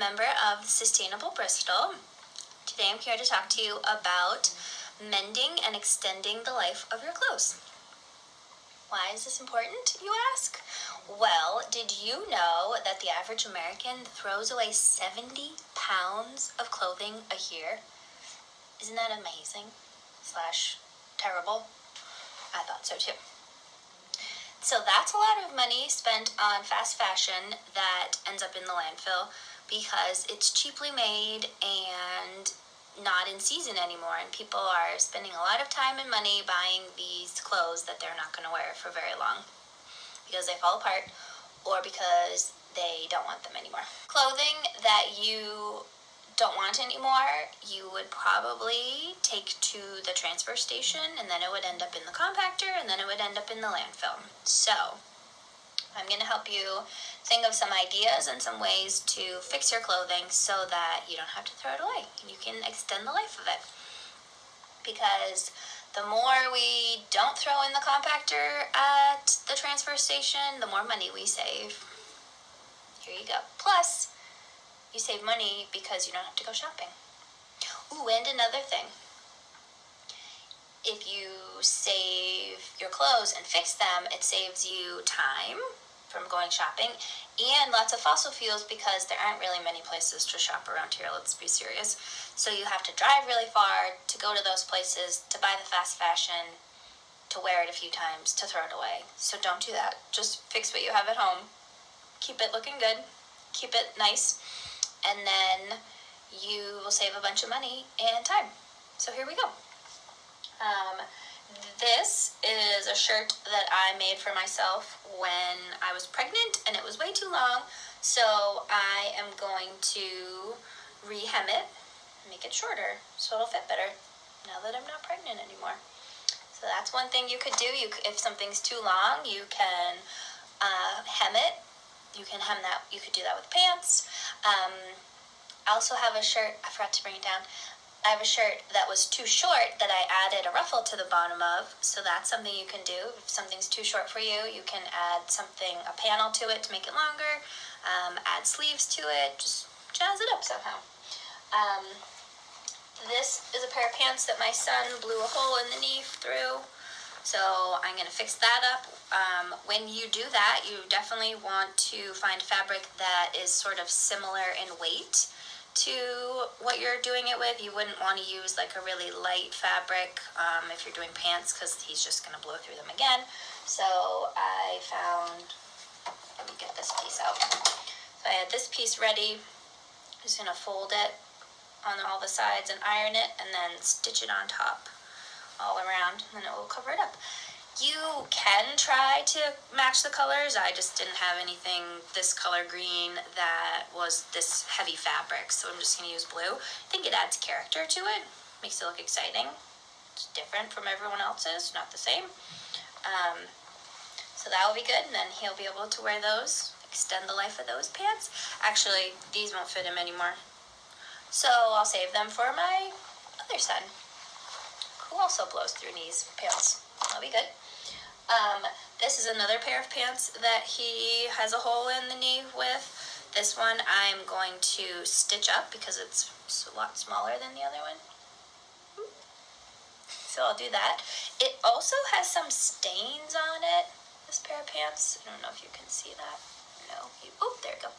member of Sustainable Bristol. Today I'm here to talk to you about mending and extending the life of your clothes. Why is this important, you ask? Well, did you know that the average American throws away 70 pounds of clothing a year? Isn't that amazing? / terrible? I thought so too. So that's a lot of money spent on fast fashion that ends up in the landfill because it's cheaply made and not in season anymore, and people are spending a lot of time and money buying these clothes that they're not going to wear for very long because they fall apart or because they don't want them anymore. Clothing that you don't want anymore, you would probably take to the transfer station, and then it would end up in the compactor, and then it would end up in the landfill. So I'm going to help you think of some ideas and some ways to fix your clothing so that you don't have to throw it away and you can extend the life of it. Because the more we don't throw in the compactor at the transfer station, the more money we save. Here you go. Plus, you save money because you don't have to go shopping. Ooh, and another thing. If you save your clothes and fix them, it saves you time from going shopping and lots of fossil fuels because there aren't really many places to shop around here, let's be serious. So you have to drive really far to go to those places, to buy the fast fashion, to wear it a few times, to throw it away. So don't do that. Just fix what you have at home. Keep it looking good. Keep it nice. And then you will save a bunch of money and time. So here we go. This is a shirt that I made for myself when I was pregnant, and it was way too long, so I am going to re-hem it, make it shorter, so it'll fit better now that I'm not pregnant anymore. So that's one thing you could do. If something's too long, you can hem it. You can hem that. You could do that with pants. I also have a shirt. I forgot to bring it down. I have a shirt that was too short that I added a ruffle to the bottom of, so that's something you can do. If something's too short for you, you can add a panel to it to make it longer, add sleeves to it, just jazz it up somehow. This is a pair of pants that my son blew a hole in the knee through, so I'm going to fix that up. When you do that, you definitely want to find fabric that is sort of similar in weight to what you're doing it with. You wouldn't want to use like a really light fabric if you're doing pants because he's just going to blow through them again. So I found, let me get this piece out. So I had this piece ready. I'm just going to fold it on all the sides and iron it and then stitch it on top all around, and then it will cover it up. You can try to match the colors. I just didn't have anything this color green that was this heavy fabric, so I'm just going to use blue. I think it adds character to it, makes it look exciting. It's different from everyone else's, not the same. So that will be good, and then he'll be able to wear those, extend the life of those pants. Actually, these won't fit him anymore, so I'll save them for my other son, who also blows through pants. That'll be good. This is another pair of pants that he has a hole in the knee with. This one I'm going to stitch up because it's a lot smaller than the other one. So I'll do that. It also has some stains on it, this pair of pants. I don't know if you can see that. No. There you go.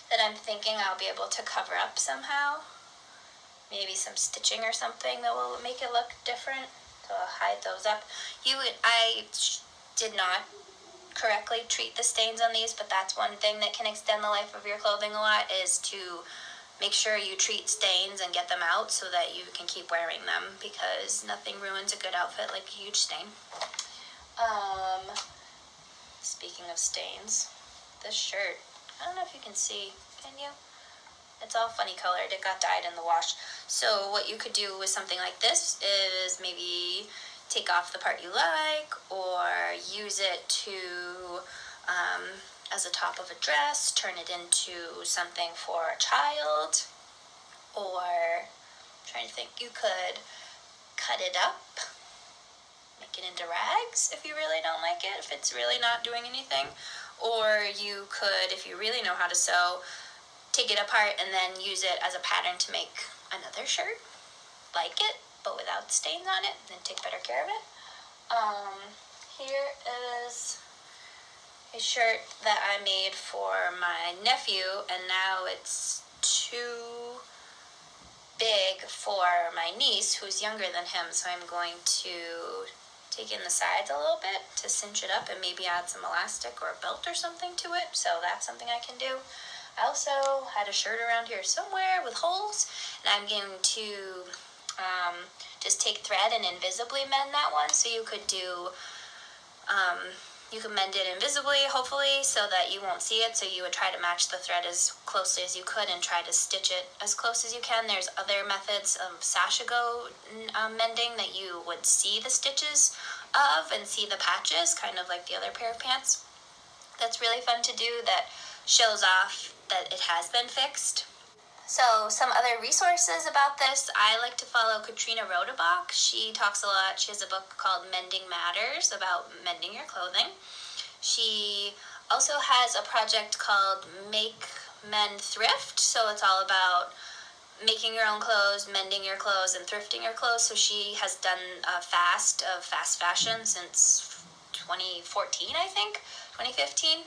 That I'm thinking I'll be able to cover up somehow. Maybe some stitching or something that will make it look different. So I'll hide those up. I did not correctly treat the stains on these, but that's one thing that can extend the life of your clothing a lot, is to make sure you treat stains and get them out so that you can keep wearing them, because nothing ruins a good outfit like a huge stain. Speaking of stains, this shirt, I don't know if you can see, can you? It's all funny colored. It got dyed in the wash. So what you could do with something like this is maybe take off the part you like, or use it to as a top of a dress, turn it into something for a child, or I'm trying to think, you could cut it up, make it into rags if you really don't like it, if it's really not doing anything, Or you could, if you really know how to sew, take it apart and then use it as a pattern to make another shirt like it, but without stains on it, and then take better care of it. Here is a shirt that I made for my nephew, and now it's too big for my niece, who's younger than him, so I'm going to take in the sides a little bit to cinch it up and maybe add some elastic or a belt or something to it, so that's something I can do. I also had a shirt around here somewhere with holes, and I'm going to just take thread and invisibly mend that one, so you could do you can mend it invisibly, hopefully, so that you won't see it. So you would try to match the thread as closely as you could and try to stitch it as close as you can. There's other methods of sashago mending that you would see the stitches of and see the patches, kind of like the other pair of pants. That's really fun to do, that shows off that it has been fixed. So some other resources about this, I like to follow Katrina Rodebach. She talks a lot. She has a book called Mending Matters about mending your clothing. She also has a project called Make Men Thrift. So it's all about making your own clothes, mending your clothes, and thrifting your clothes. So she has done a fast of fast fashion since 2014, I think, 2015.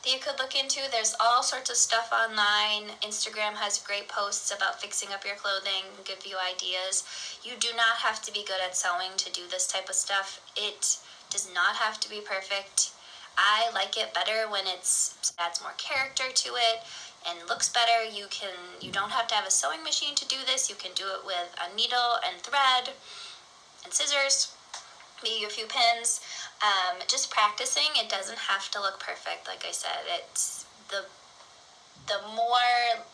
That you could look into. There's all sorts of stuff online. Instagram has great posts about fixing up your clothing, give you ideas. You do not have to be good at sewing to do this type of stuff. It does not have to be perfect. I like it better when it adds more character to it and looks better. You don't have to have a sewing machine to do this. You can do it with a needle and thread and scissors, maybe a few pins. Just practicing. It doesn't have to look perfect. Like I said, it's the more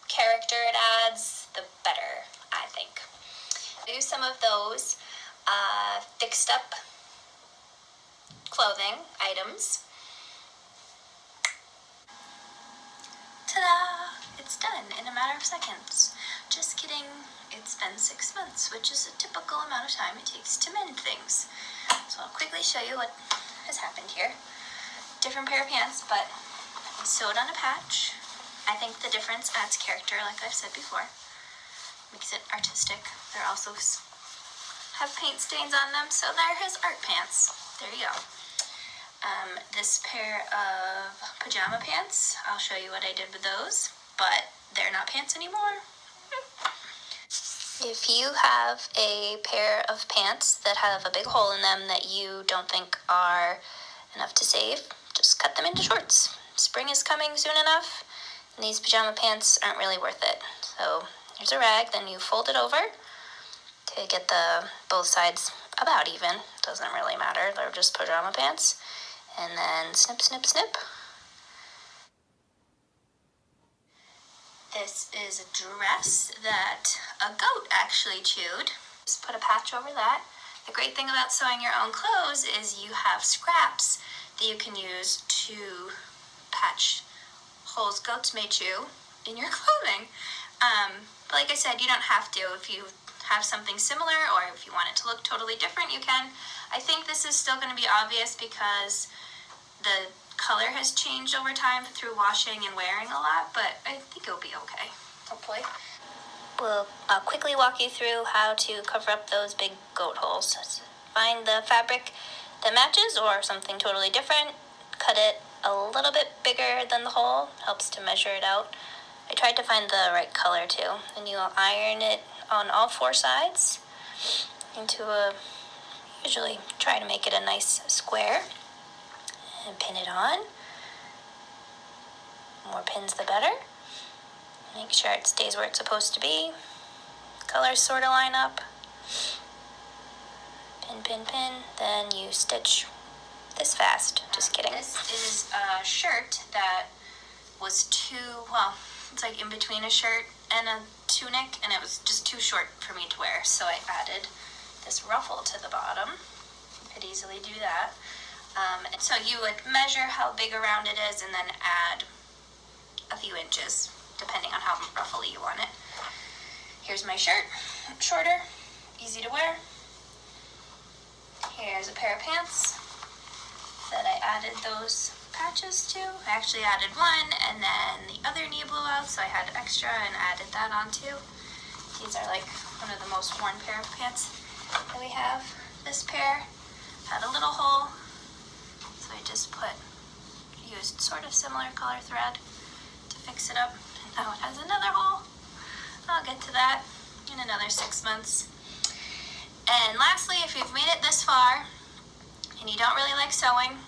character it adds, the better, I think. Do some of those fixed up clothing items. Ta-da! It's done in a matter of seconds. Just kidding. It's been 6 months, which is a typical amount of time it takes to mend things. So I'll quickly show you what has happened here. Different pair of pants, but I sewed on a patch. I think the difference adds character, like I've said before. Makes it artistic. They're also have paint stains on them, so they're his art pants. There you go. This pair of pajama pants, I'll show you what I did with those, but they're not pants anymore. If you have a pair of pants that have a big hole in them that you don't think are enough to save, just cut them into shorts. Spring is coming soon enough, and these pajama pants aren't really worth it. So here's a rag, then you fold it over to get both sides about even. Doesn't really matter, they're just pajama pants. And then snip, snip, snip. This is a dress that a goat actually chewed. Just put a patch over that. The great thing about sewing your own clothes is you have scraps that you can use to patch holes goats may chew in your clothing. But like I said, you don't have to. If you have something similar or if you want it to look totally different, you can. I think this is still going to be obvious because the color has changed over time through washing and wearing a lot, but I think it'll be okay, hopefully. I'll quickly walk you through how to cover up those big goat holes. Find the fabric that matches or something totally different. Cut it a little bit bigger than the hole, helps to measure it out. I tried to find the right color too. And you iron it on all 4 sides usually try to make it a nice square. And pin it on. More pins the better. Make sure it stays where it's supposed to be. Colors sort of line up. Pin, pin, pin. Then you stitch this fast. Just kidding. This is a shirt that was it's like in between a shirt and a tunic, and it was just too short for me to wear, so I added this ruffle to the bottom. You could easily do that. So you would measure how big around it is and then add a few inches, depending on how ruffly you want it. Here's my shirt, shorter, easy to wear. Here's a pair of pants. that I added those patches to. I actually added one, and then the other knee blew out, so I had extra and added that on too. These are like one of the most worn pair of pants that we have. This pair had a little hole, so I just used sort of similar color thread to fix it up. Now it has another hole. I'll get to that in another 6 months. And lastly, if you've made it this far and you don't really like sewing,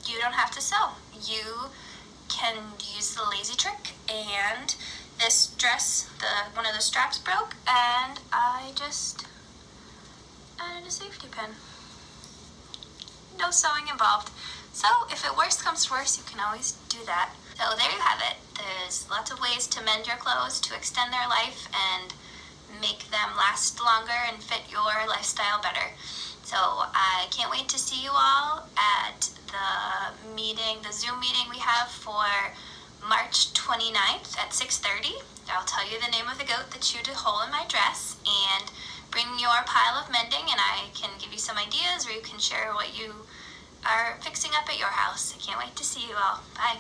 you don't have to sew. You can use the lazy trick, and this dress, one of the straps broke, and I just added a safety pin. No sewing involved. So if it worst comes to worst, you can always do that. So there you have it. There's lots of ways to mend your clothes, to extend their life and make them last longer and fit your lifestyle better. So I can't wait to see you all at the Zoom meeting we have for March 29th at 6:30. I'll tell you the name of the goat that chewed a hole in my dress, and bring your pile of mending and I can give you some ideas, or you can share what you are fixing up at your house. I can't wait to see you all. Bye.